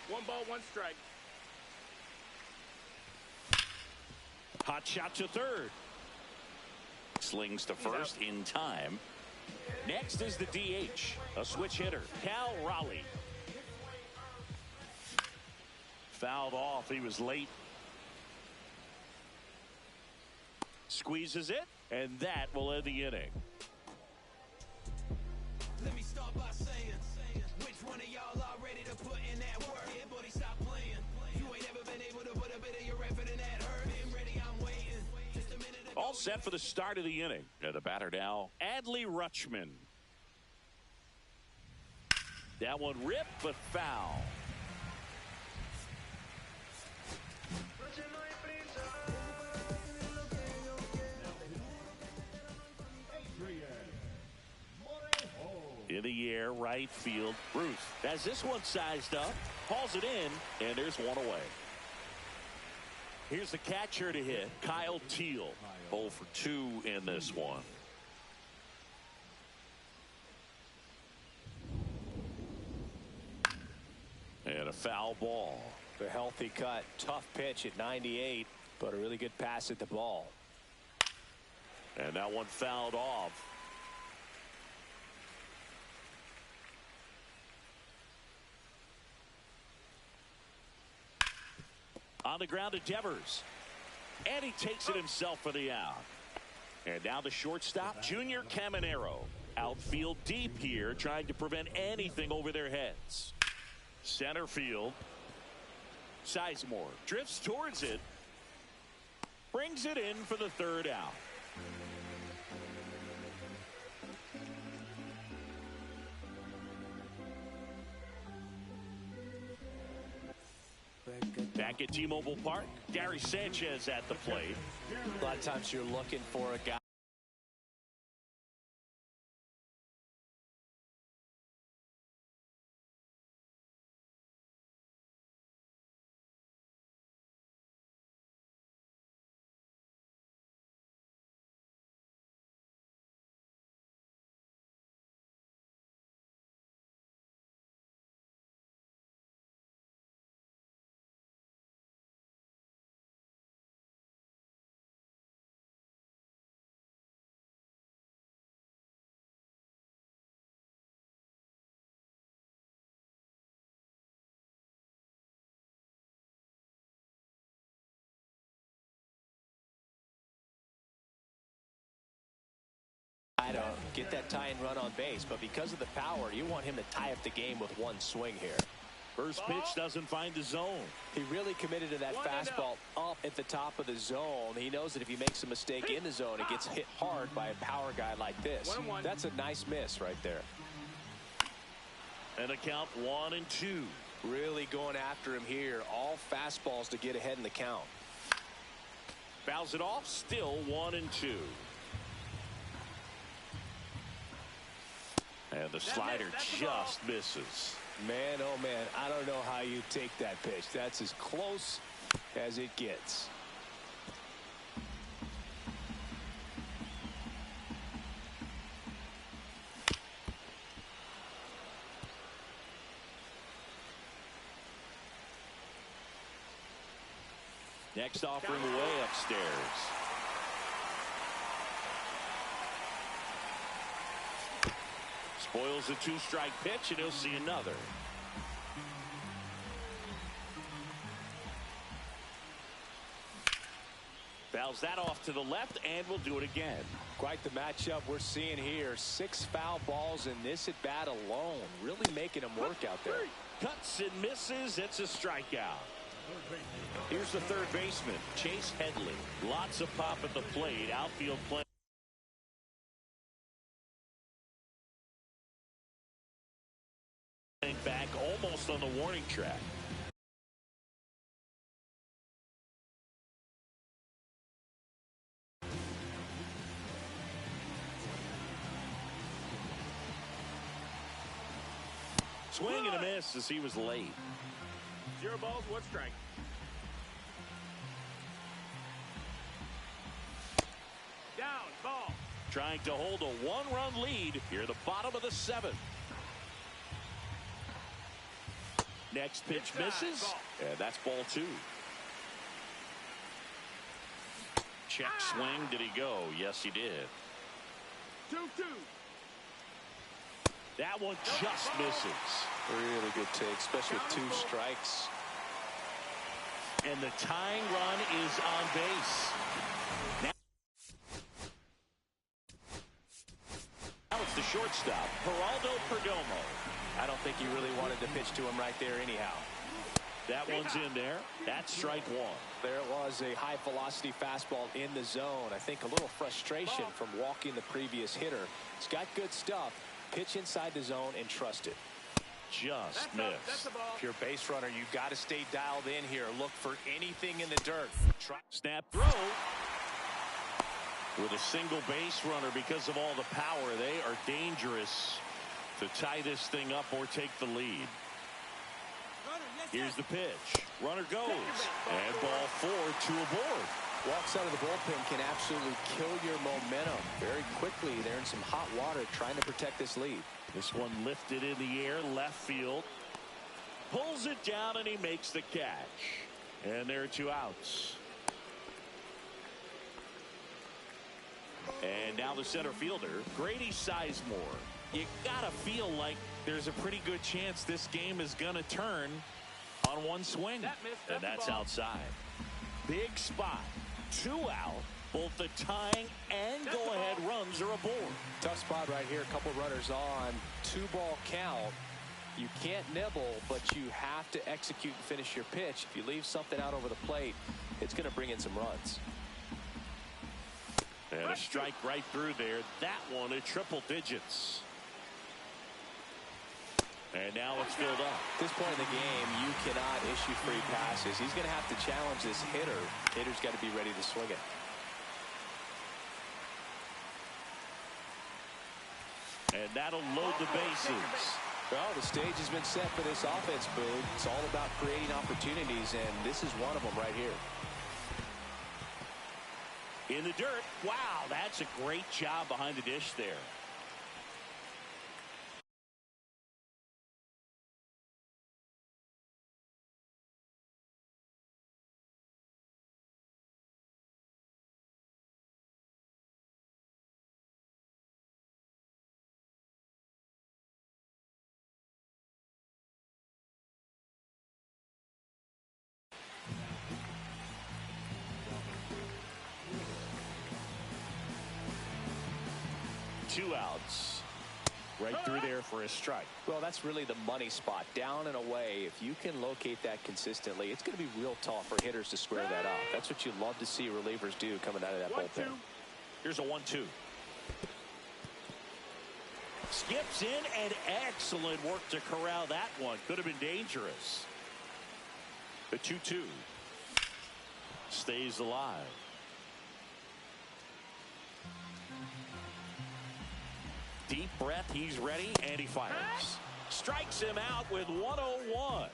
One ball, one strike. Hot shot to third. Slings to first in time. Next is the DH, a switch hitter, Cal Raleigh. Fouled off, he was late. Squeezes it, and that will end the inning. Let me start by saying, which one of y'all are ready to put in that work? Everybody stop playing. You ain't ever been able to put a bit of your effort in that hurt. Been ready, I'm waiting. Just a minute ago. All set for the start of the inning. And the batter now, Adley Rutschman. That one ripped, but foul. In the air, right field. Ruth has this one sized up, hauls it in, and there's one away. Here's the catcher to hit, Kyle Teal. 0 for 2 in this one. And a foul ball. A healthy cut, tough pitch at 98, but a really good pass at the ball. And that one fouled off. On the ground to Devers. And he takes it himself for the out. And now the shortstop, Junior Caminero. Outfield deep here, trying to prevent anything over their heads. Center field. Sizemore drifts towards it. Brings it in for the third out. Back at T-Mobile Park, Gary Sanchez at the plate. A lot of times you're looking for a guy. To get that tie-in run on base, but because of the power, you want him to tie up the game with one swing here. First pitch doesn't find the zone. He really committed to that fastball up at the top of the zone. He knows that if he makes a mistake in the zone, it gets hit hard by a power guy like this. That's a nice miss right there. And a count 1-2. Really going after him here. All fastballs to get ahead in the count. Fouls it off, still 1-2. And the slider just misses. Man, oh man, I don't know how you take that pitch. That's as close as it gets. Next offering way upstairs. Boyle's a 2-strike pitch, and he'll see another. Fouls that off to the left, and we'll do it again. Quite the matchup we're seeing here. 6 foul balls in this at bat alone. Really making him work out there. Cuts and misses. It's a strikeout. Here's the third baseman, Chase Headley. Lots of pop at the plate. Outfield play. Back almost on the warning track. Swing and a miss as he was late. 0 balls, 1 strike. Down, ball. Trying to hold a 1-run lead here at the bottom of the 7th. Next pitch misses, and that's ball 2. Check swing. Did he go? Yes, he did. 2-2. That one just misses. Really good take, especially with 2 strikes. And the tying run is on base. Now it's the shortstop, Geraldo Perdomo. I don't think he really wanted to pitch to him right there anyhow. That one's in there. That's strike 1. There was a high velocity fastball in the zone. I think a little frustration from walking the previous hitter. He's got good stuff. Pitch inside the zone and trust it. Just missed. Pure base runner, you got to stay dialed in here. Look for anything in the dirt. Snap throw. With a single base runner, because of all the power, they are dangerous to tie this thing up or take the lead. Here's the pitch. Runner goes. And ball 4 to a board. Walks out of the bullpen can absolutely kill your momentum very quickly. They're in some hot water trying to protect this lead. This one lifted in the air, left field. Pulls it down, and he makes the catch. And there are 2 outs. And now the center fielder, Grady Sizemore. You gotta feel like there's a pretty good chance this game is gonna turn on one swing. And that's outside. Big spot. 2 out. Both the tying and go-ahead runs are aboard. Tough spot right here. A couple runners on. 2-ball count. You can't nibble, but you have to execute and finish your pitch. If you leave something out over the plate, it's going to bring in some runs. And a strike right through there. That one at triple digits. And now it's filled up. At this point in the game, you cannot issue free passes. He's going to have to challenge this hitter. Hitter's got to be ready to swing it. And that'll load the bases. Well, the stage has been set for this offense, Boone. It's all about creating opportunities, and this is one of them right here. In the dirt. Wow, that's a great job behind the dish there. Two outs. Right through there for a strike. Well, that's really the money spot. Down and away. If you can locate that consistently, it's going to be real tough for hitters to square that up. That's what you love to see relievers do coming out of that bullpen. Here's a 1-2. Skips in, and excellent work to corral that one. Could have been dangerous. The 2-2 stays alive. Deep breath, he's ready, and he fires. Strikes him out with 101.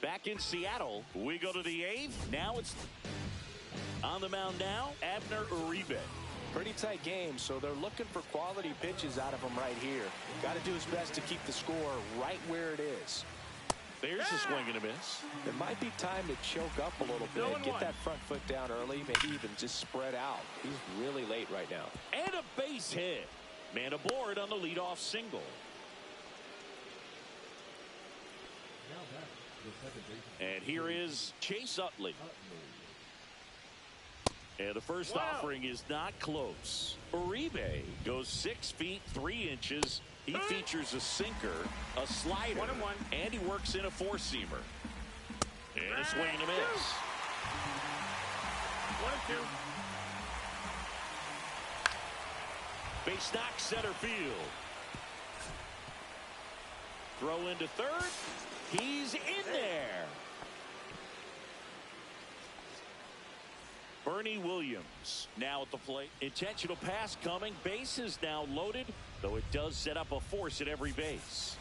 Back in Seattle, we go to the 8th. Now it's on the mound now, Abner Uribe. Pretty tight game, so they're looking for quality pitches out of him right here. Got to do his best to keep the score right where it is. There's a swing and a miss. It might be time to choke up a little bit. Get that front foot down early, maybe even just spread out. He's really late right now. And a base hit. Man aboard on the leadoff single. And here is Chase Utley. And the first offering is not close. Uribe goes 6 feet 3 inches. He features a sinker, a slider, and he works in a four-seamer. And a swing and a miss. 1-2. Base knock center field. Throw into third. He's in there. Bernie Williams now at the plate. Intentional pass coming. Base is now loaded, though it does set up a force at every base.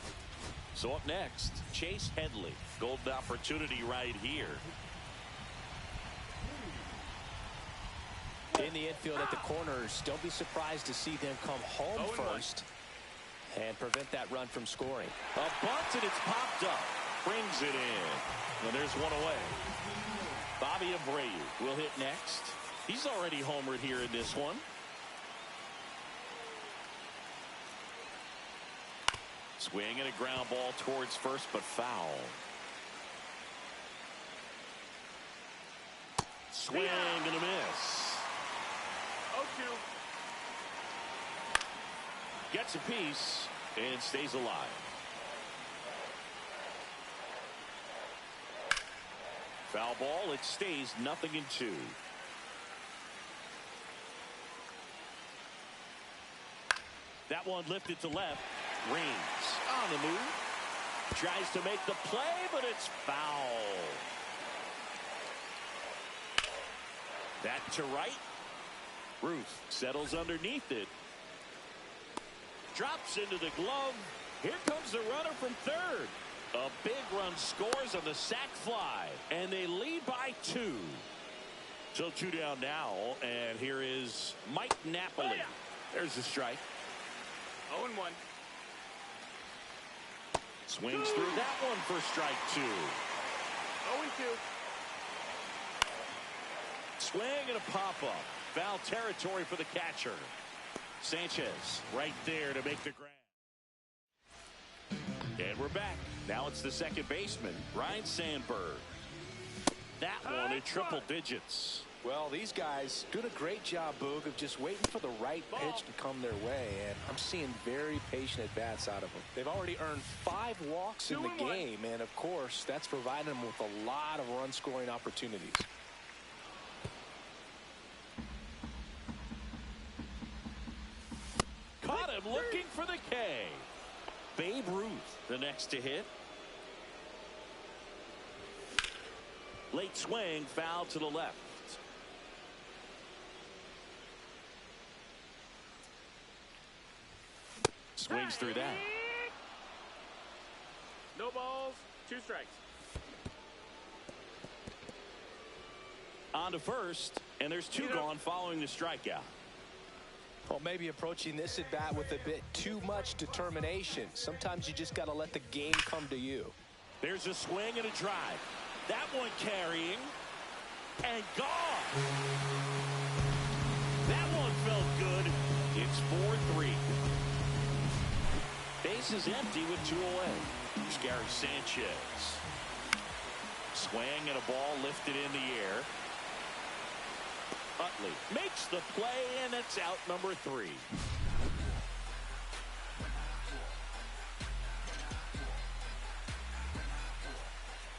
So up next, Chase Headley. Golden opportunity right here. In the infield at the corners, don't be surprised to see them come home first and prevent that run from scoring. A bunt, and it's popped up. Brings it in. And there's one away. Bobby Abreu will hit next. He's already homered here in this one. Swing and a ground ball towards first, but foul. Swing and a miss. 0-2. Gets a piece and stays alive. Foul ball. It stays 0-2. That one lifted to left. Reigns on the move. Tries to make the play, but it's foul. That to right. Ruth settles underneath it. Drops into the glove. Here comes the runner from third. A big run scores on the sac fly, and they lead by 2. So 2 down now, and here is Mike Napoli. There's the strike. 0-1. Swings through that one for strike 2. 0-2. Swing and a pop-up. Foul territory for the catcher. Sanchez right there to make the grab. And we're back. Now it's the second baseman, Ryne Sandberg. That one in triple digits. Well, these guys doing a great job, Boog, of just waiting for the right pitch to come their way, and I'm seeing very patient at-bats out of them. They've already earned 5 walks in the game, and of course, that's providing them with a lot of run-scoring opportunities. Caught him looking for the K. Babe Ruth, the next to hit. Late swing, foul to the left. Swings through that. No balls, 2 strikes. On to first, and there's 2 gone following the strikeout. Well, maybe approaching this at bat with a bit too much determination. Sometimes you just got to let the game come to you. There's a swing and a drive. That one carrying and gone. That one felt good. It's 4-3. Base is empty with 2 away. Here's Gary Sanchez. Swing and a ball lifted in the air. Utley makes the play, and it's out number 3.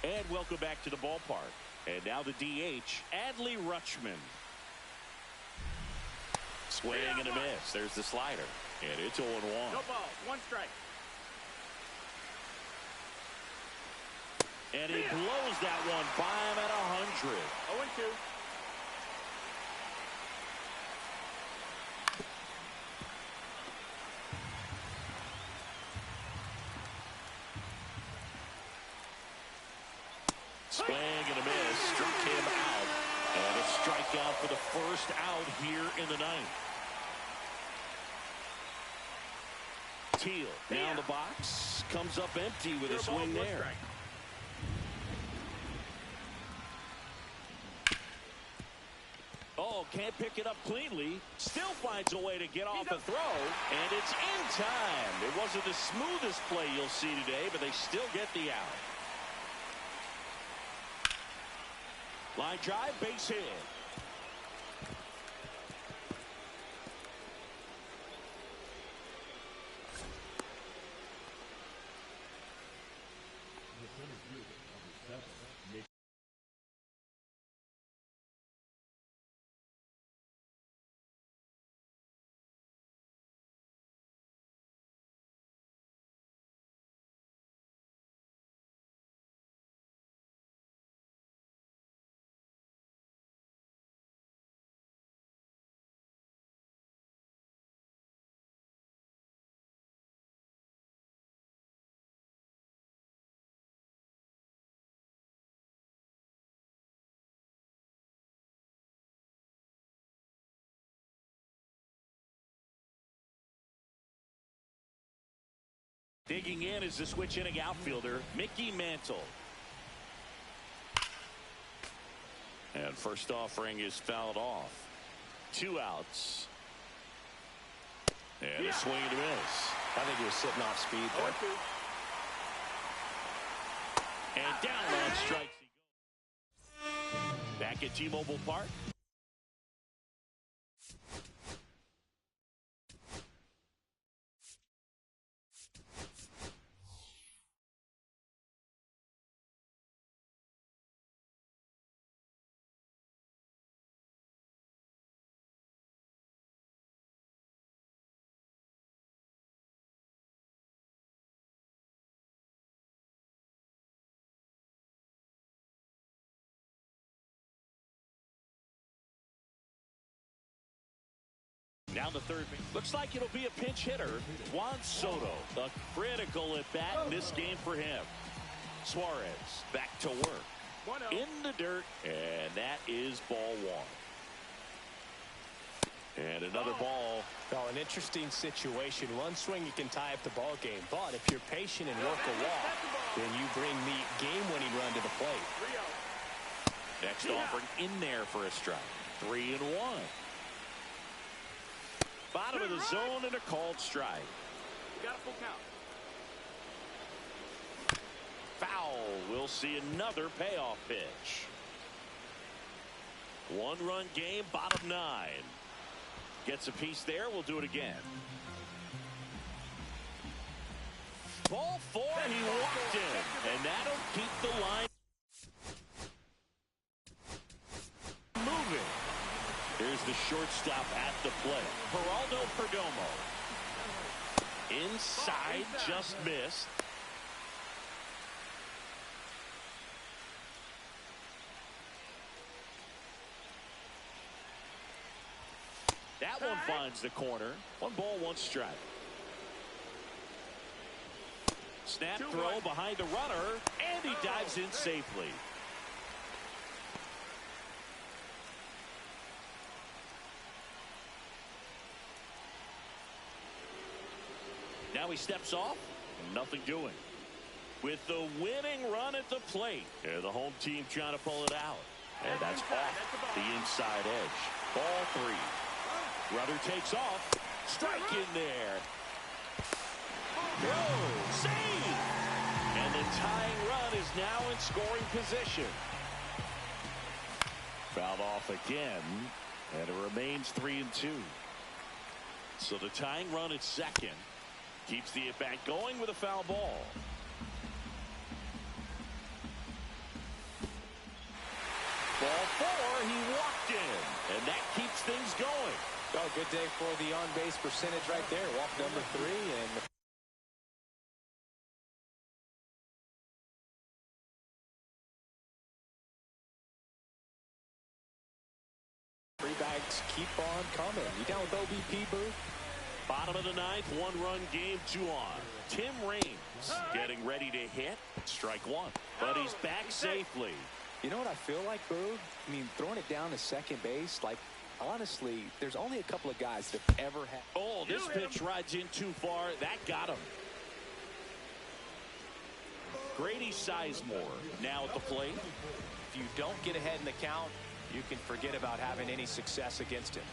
And welcome back to the ballpark. And now the DH, Adley Rutschman. Swing and a miss. There's the slider. And it's 0-1. No balls, 1 strike. And he blows that one by him at 100. 0-2. Swing and a miss. Struck him out. And a strikeout for the first out here in the 9th. Teal down the box. Comes up empty with a swing there. can't pick it up cleanly. Still finds a way to get off the throw, and it's in time. It wasn't the smoothest play you'll see today, but they still get the out. Line drive, base hit. Digging in is the switch inning outfielder, Mickey Mantle. And first offering is fouled off. 2 outs. And a swing and a miss. I think he was sitting off speed there. And down on strikes he goes. Back at T-Mobile Park. Now the third. Looks like it'll be a pinch hitter. Juan Soto, a critical at bat in this game for him. Suarez back to work. In the dirt, and that is ball 1. And another ball. Oh, an interesting situation. One swing you can tie up the ball game, but if you're patient and work a walk, then you bring the game-winning run to the plate. Next offering in there for a strike. 3-1. Bottom of the zone and a called strike. You got a full count. Foul. We'll see another payoff pitch. 1-run game, bottom 9. Gets a piece there. We'll do it again. Ball 4. He walked in, and that'll keep the line moving. Here's the shortstop at the plate. Geraldo Perdomo. Inside, just missed. That one finds the corner. 1 ball, 1 strike. Snap throw behind the runner, and he dives in safely. Now he steps off, nothing doing. With the winning run at the plate. And the home team trying to pull it out. And that's off the inside edge. Ball 3. Runner takes off. Strike in there. Whoa, save! And the tying run is now in scoring position. Fouled off again. And it remains 3-2. So the tying run at second keeps the at-bat going with a foul ball. Ball 4, he walked in, and that keeps things going. Oh, good day for the on-base percentage right there. Walk number 3, and free bags keep on coming. You down with OBP, Boo? Bottom of the 9th, 1-run game, 2 on. Tim Raines getting ready to hit. Strike 1, but he's back safely. You know what I feel like, Boo? I mean, throwing it down to second base, like, honestly, there's only a couple of guys that have ever had. Oh, this pitch rides in too far. That got him. Grady Sizemore now at the plate. If you don't get ahead in the count, you can forget about having any success against him.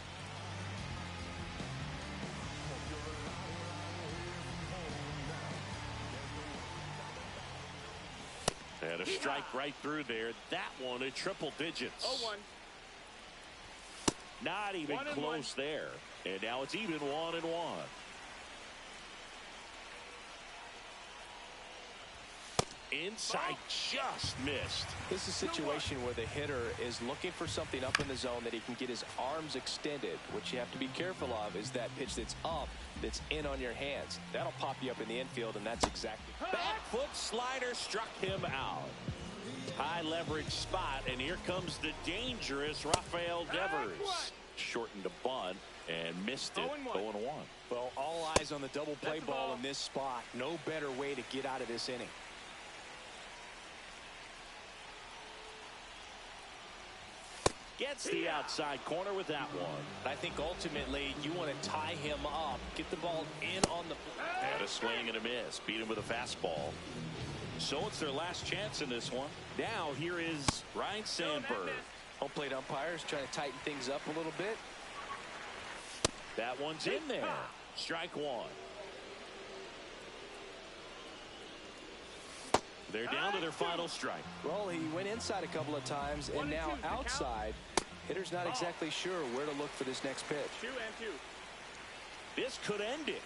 And a strike right through there. That one at triple digits. 0-1. Not even close there. And now it's even 1-1. Inside, just missed. This is a situation where the hitter is looking for something up in the zone that he can get his arms extended. What you have to be careful of is that pitch that's up, that's in on your hands. That'll pop you up in the infield, and that's exactly. Back foot slider struck him out. High leverage spot, and here comes the dangerous Rafael Devers. Shortened a bunt and missed it. 0-1. Well, all eyes on the double play ball in this spot. No better way to get out of this inning. Gets the outside corner with that one. I think ultimately you want to tie him up, get the ball in on the. And a swing and a miss. Beat him with a fastball. So it's their last chance in this one. Now here is Ryan Sandberg. Home plate umpires trying to tighten things up a little bit. That one's in there. Strike one. They're down to their final strike. Well, he went inside a couple of times, and now outside. Hitter's not exactly sure where to look for this next pitch. 2-2. This could end it.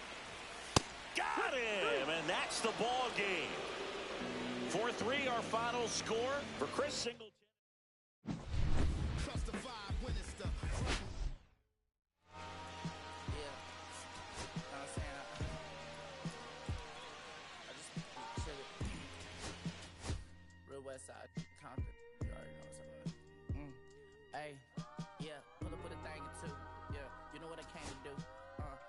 Got him, and that's the ball game. 4-3 our final score for Chris Singleton. Westside Compton, you already know what's up. Hey, yeah, pull up with a thing or two. Yeah, you know what I came to do.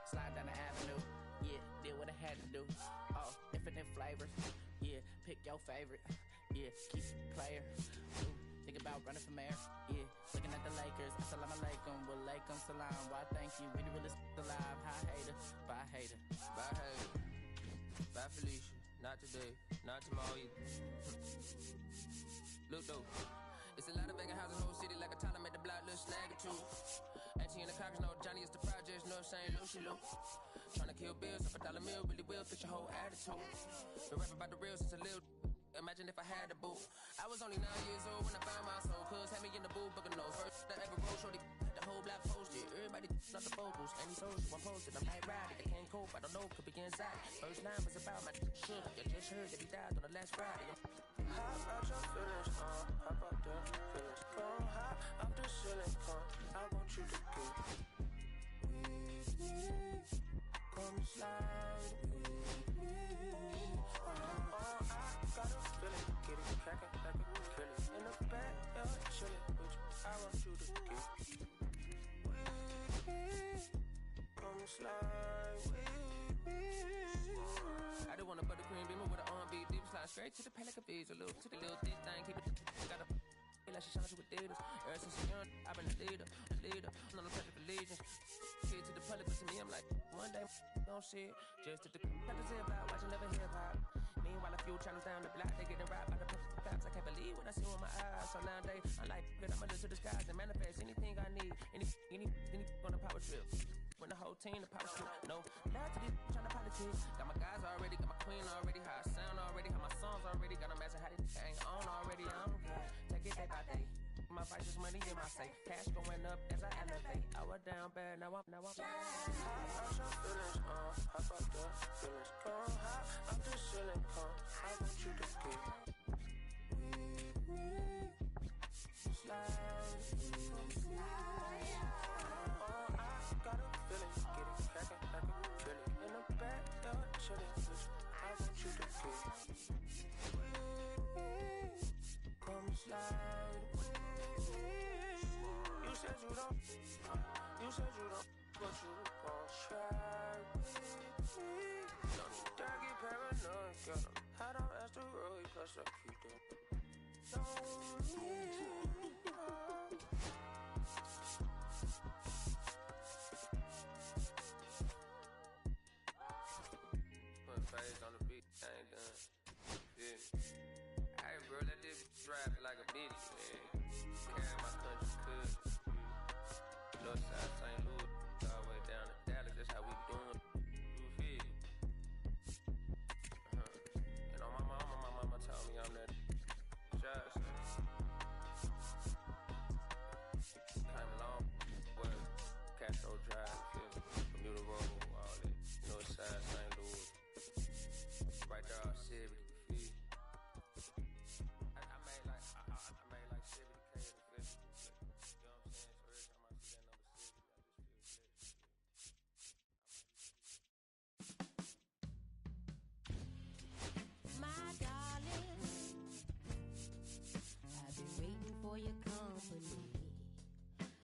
Slide down the avenue. Yeah, did what I had to do. Oh, infinite flavors. Yeah, pick your favorite. Yeah, keep it player. Think about running for mayor. Yeah, looking at the Lakers. Assalamu alaikum, wa alaikum salam. Why thank you, we the realest alive. Hi hater, bye hater. Bye hater, bye Felicia. Not today, not tomorrow either. Look though, it's a lot of vacant houses in the whole city, like a Tyler made the block, little snag or two. Auntie in the cockers, no Johnny is the projects, North St. Lucie, Lou. Tryna kill bills off $1 meal, really will fit your whole attitude. Been rapping about the real since a little. Imagine if I had a boo. I was only 9 years old when I found my soul. Cuz had me in the booth, booking nose. First I ever rolled, shorty, the whole block posted. Everybody not the vocals. And he told you I'm posted. I'm like riding, I can't cope, I don't know, could be inside. First line was about my sugar. You just heard that he died on the last Friday. How about your feelings, how about the feelings? Come high up the ceiling, come. I want you to get with me. Come slide with me. I got a feeling, get it crackin' like a Achilles. In the back, chillin' with you. I want you to get with me. Come slide with me. I do want a buttercream beamer with an R&B deep slide straight to the pay like a visa. Little to the little thick thing, keep it. Got a like she shines you with Adidas. Ever since a young, I've been a leader. I'm not a type of allegiance. Kid to the public, but to me, I'm like, one day, don't see it. Just to the have to say about watching never hip hop. Meanwhile, a few channels down the block, they getting robbed by the cops. I can't believe what I see with my eyes. So nowadays, I'm like, good, I'm under to the skies and manifest anything I need. Any on a power trip. When the whole team, the power trip. No, not to this trying to politics. Got my guys already, got my queen already, how I sound already, how my songs already, got them asking how they ain't on already. I'm good. Take it day by day. My vice is money in my safe. Cash going up as I elevate. I was down bad, now I'm. How about your feelings, how about the feelings? Come high up the ceiling, come. I want you to get with me. Slide with me. I got a feeling, get it crackin' like a Achilles. In the back, chillin' with you. I want you to get with me. Come slide with me. You said you don't, but you gon' try with me. Don't need to get paranoid, girl. I don't ask the road, plus I keep them. Don't need Put face on the beat, I ain't done. Yeah. Hey, bro, let this rap like a bitch, man.